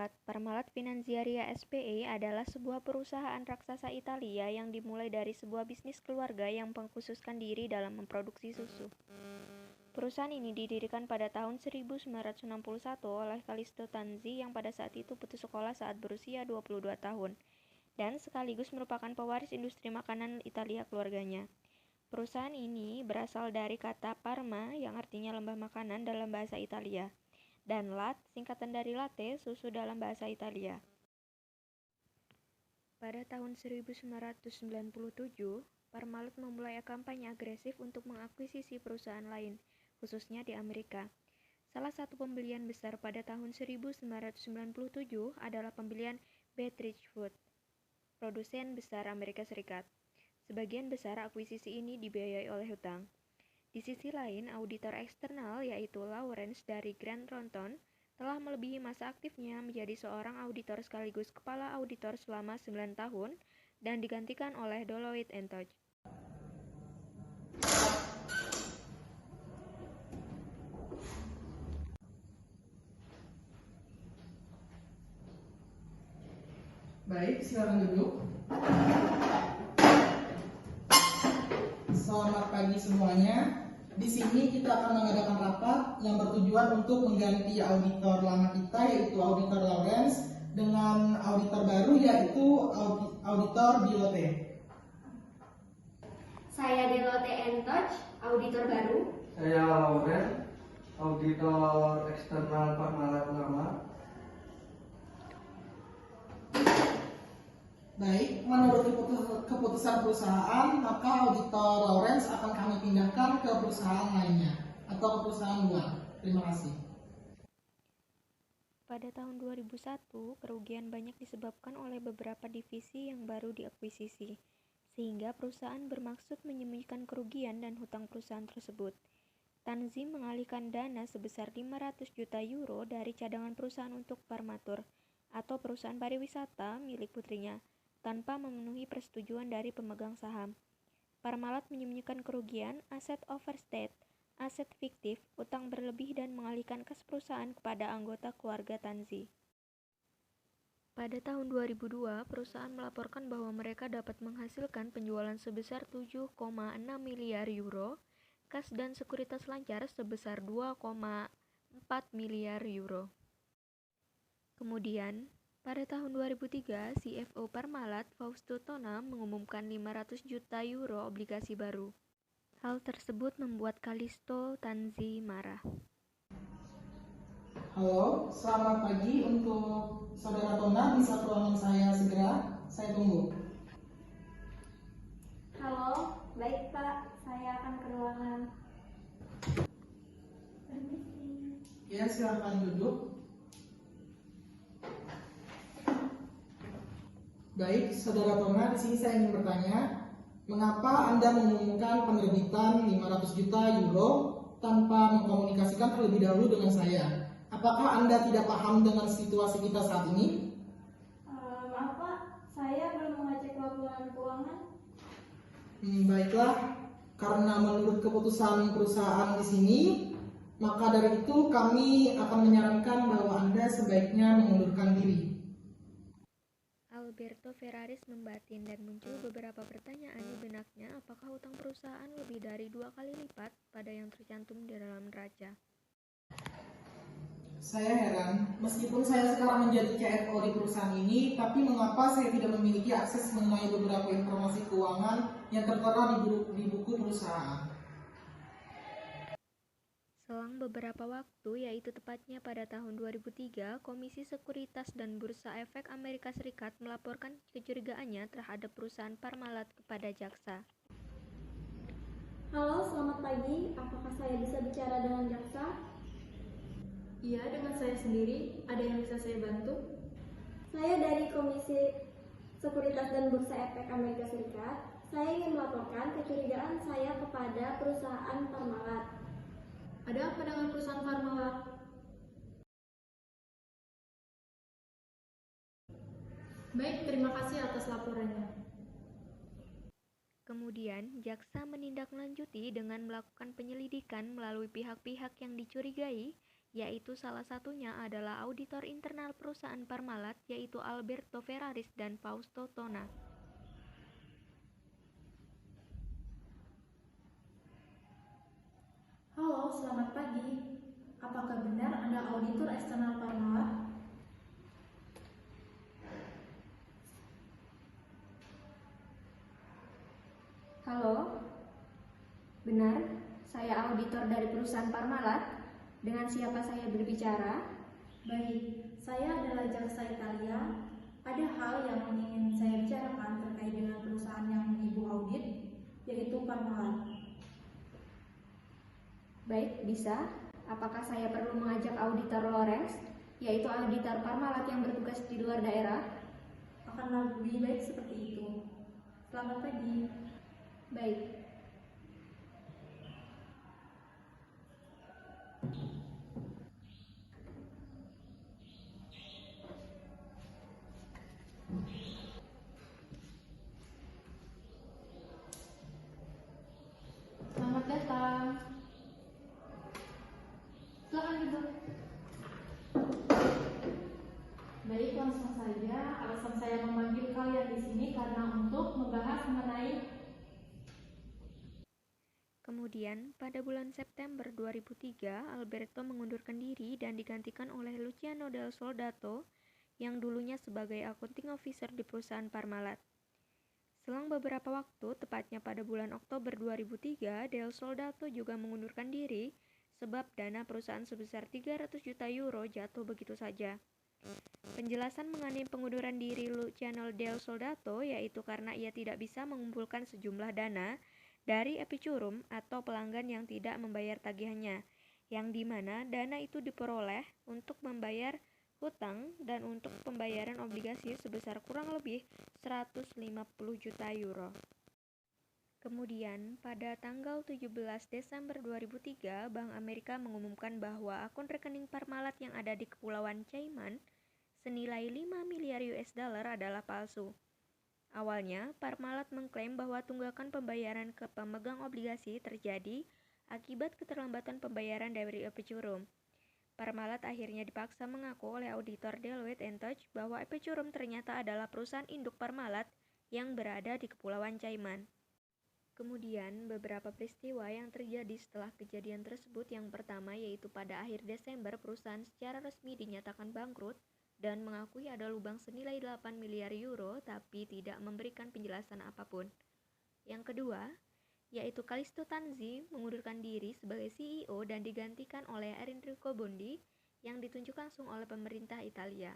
Parmalat. Parmalat Finanziaria SPE adalah sebuah perusahaan raksasa Italia yang dimulai dari sebuah bisnis keluarga yang mengkhususkan diri dalam memproduksi susu. Perusahaan ini didirikan pada tahun 1961 oleh Callisto Tanzi yang pada saat itu putus sekolah saat berusia 22 tahun dan sekaligus merupakan pewaris industri makanan Italia keluarganya. Perusahaan ini berasal dari kata Parma yang artinya lembah makanan dalam bahasa Italia, dan lat, singkatan dari latte, susu dalam bahasa Italia. Pada tahun 1997, Parmalat memulai kampanye agresif untuk mengakuisisi perusahaan lain, khususnya di Amerika. Salah satu pembelian besar pada tahun 1997 adalah pembelian Bettridge Food, produsen besar Amerika Serikat. Sebagian besar akuisisi ini dibiayai oleh hutang. Di sisi lain, auditor eksternal yaitu Lawrence dari Grant Thornton telah melebihi masa aktifnya menjadi seorang auditor sekaligus kepala auditor selama 9 tahun dan digantikan oleh Deloitte & Touche. Baik, silakan duduk. Selamat pagi semuanya. Di sini kita akan mengadakan rapat yang bertujuan untuk mengganti auditor lama kita yaitu auditor Lawrence dengan auditor baru yaitu auditor Deloitte. Saya Deloitte & Touche, auditor baru. Saya Lawrence, auditor eksternal Parmalat lama. Baik, menurut keputusan perusahaan, maka auditor Lawrence akan kami pindahkan ke perusahaan lainnya atau ke perusahaan luar. Terima kasih. Pada tahun 2001, kerugian banyak disebabkan oleh beberapa divisi yang baru diakuisisi, sehingga perusahaan bermaksud menyembunyikan kerugian dan hutang perusahaan tersebut. Tanzi mengalihkan dana sebesar 500 juta euro dari cadangan perusahaan untuk Parmatur, atau perusahaan pariwisata milik putrinya, tanpa memenuhi persetujuan dari pemegang saham. Parmalat menyembunyikan kerugian, aset overstate, aset fiktif, utang berlebih dan mengalihkan kas perusahaan kepada anggota keluarga Tanzi. Pada tahun 2002, perusahaan melaporkan bahwa mereka dapat menghasilkan penjualan sebesar 7,6 miliar euro, kas dan sekuritas lancar sebesar 2,4 miliar euro. Kemudian, pada tahun 2003, CFO Parmalat, Fausto Tona, mengumumkan 500 juta euro obligasi baru. Hal tersebut membuat Callisto Tanzi marah. Halo, selamat pagi. Untuk saudara Tona, bisa ke ruangan saya segera? Saya tunggu. Halo, baik Pak, saya akan ke ruangan. Permisi. Ya, silakan duduk. Baik, saudara Tona, di sini saya ingin bertanya, mengapa Anda mengumumkan penerbitan 500 juta euro tanpa mengkomunikasikan terlebih dahulu dengan saya? Apakah Anda tidak paham dengan situasi kita saat ini? Maaf Pak, saya belum mengecek laporan keuangan. Baiklah, karena menurut keputusan perusahaan di sini, maka dari itu kami akan menyarankan bahwa Anda sebaiknya mengundurkan diri. Alberto Ferraris membatin dan muncul beberapa pertanyaan di benaknya apakah utang perusahaan lebih dari 2 kali lipat pada yang tercantum di dalam neraca. Saya heran, meskipun saya sekarang menjadi CFO di perusahaan ini, tapi mengapa saya tidak memiliki akses mengenai beberapa informasi keuangan yang tertera di buku perusahaan? Selang beberapa waktu, yaitu tepatnya pada tahun 2003, Komisi Sekuritas dan Bursa Efek Amerika Serikat melaporkan kecurigaannya terhadap perusahaan Parmalat kepada jaksa. Halo, selamat pagi. Apakah saya bisa bicara dengan jaksa? Iya, dengan saya sendiri. Ada yang bisa saya bantu? Saya dari Komisi Sekuritas dan Bursa Efek Amerika Serikat. Saya ingin melaporkan kecurigaan saya kepada perusahaan Parmalat. Ada apa dengan perusahaan Parmalat? Baik, terima kasih atas laporannya. Kemudian, jaksa menindaklanjuti dengan melakukan penyelidikan melalui pihak-pihak yang dicurigai yaitu salah satunya adalah auditor internal perusahaan Parmalat, yaitu Alberto Ferraris dan Fausto Tona. Halo, selamat pagi. Apakah benar Anda auditor eksternal Parmalat? Halo, benar, saya auditor dari perusahaan Parmalat. Dengan siapa saya berbicara? Baik, saya adalah jaksa Italia. Ada hal yang ingin saya bicarakan terkait dengan perusahaan yang Ibu audit, yaitu Parmalat. Baik, bisa. Apakah saya perlu mengajak auditor Lorenz, yaitu auditor Parmalat yang bertugas di luar daerah? Akan lebih baik seperti itu. Selamat pagi. Baik. Selamat datang. Silakan duduk. Baik, langsung saja. Alasan saya memanggil kalian di sini karena untuk membahas mengenai. Kemudian, pada bulan September 2003, Alberto mengundurkan diri dan digantikan oleh Luciano Del Soldato yang dulunya sebagai accounting officer di perusahaan Parmalat. Selang beberapa waktu, tepatnya pada bulan Oktober 2003, Del Soldato juga mengundurkan diri sebab dana perusahaan sebesar 300 juta euro jatuh begitu saja. Penjelasan mengenai pengunduran diri Luciano Del Soldato yaitu karena ia tidak bisa mengumpulkan sejumlah dana dari Epicurum atau pelanggan yang tidak membayar tagihannya, yang dimana dana itu diperoleh untuk membayar hutang dan untuk pembayaran obligasi sebesar kurang lebih 150 juta euro. Kemudian, pada tanggal 17 Desember 2003, Bank Amerika mengumumkan bahwa akun rekening Parmalat yang ada di Kepulauan Cayman senilai 5 miliar US dollar adalah palsu. Awalnya, Parmalat mengklaim bahwa tunggakan pembayaran ke pemegang obligasi terjadi akibat keterlambatan pembayaran dari Epicurum. Parmalat akhirnya dipaksa mengaku oleh auditor Deloitte & Touche bahwa Epicurum ternyata adalah perusahaan induk Parmalat yang berada di Kepulauan Cayman. Kemudian, beberapa peristiwa yang terjadi setelah kejadian tersebut. Yang pertama yaitu pada akhir Desember perusahaan secara resmi dinyatakan bangkrut dan mengakui ada lubang senilai 8 miliar euro tapi tidak memberikan penjelasan apapun. Yang kedua, yaitu Callisto Tanzi mengundurkan diri sebagai CEO dan digantikan oleh Enrico Bondi yang ditunjuk langsung oleh pemerintah Italia.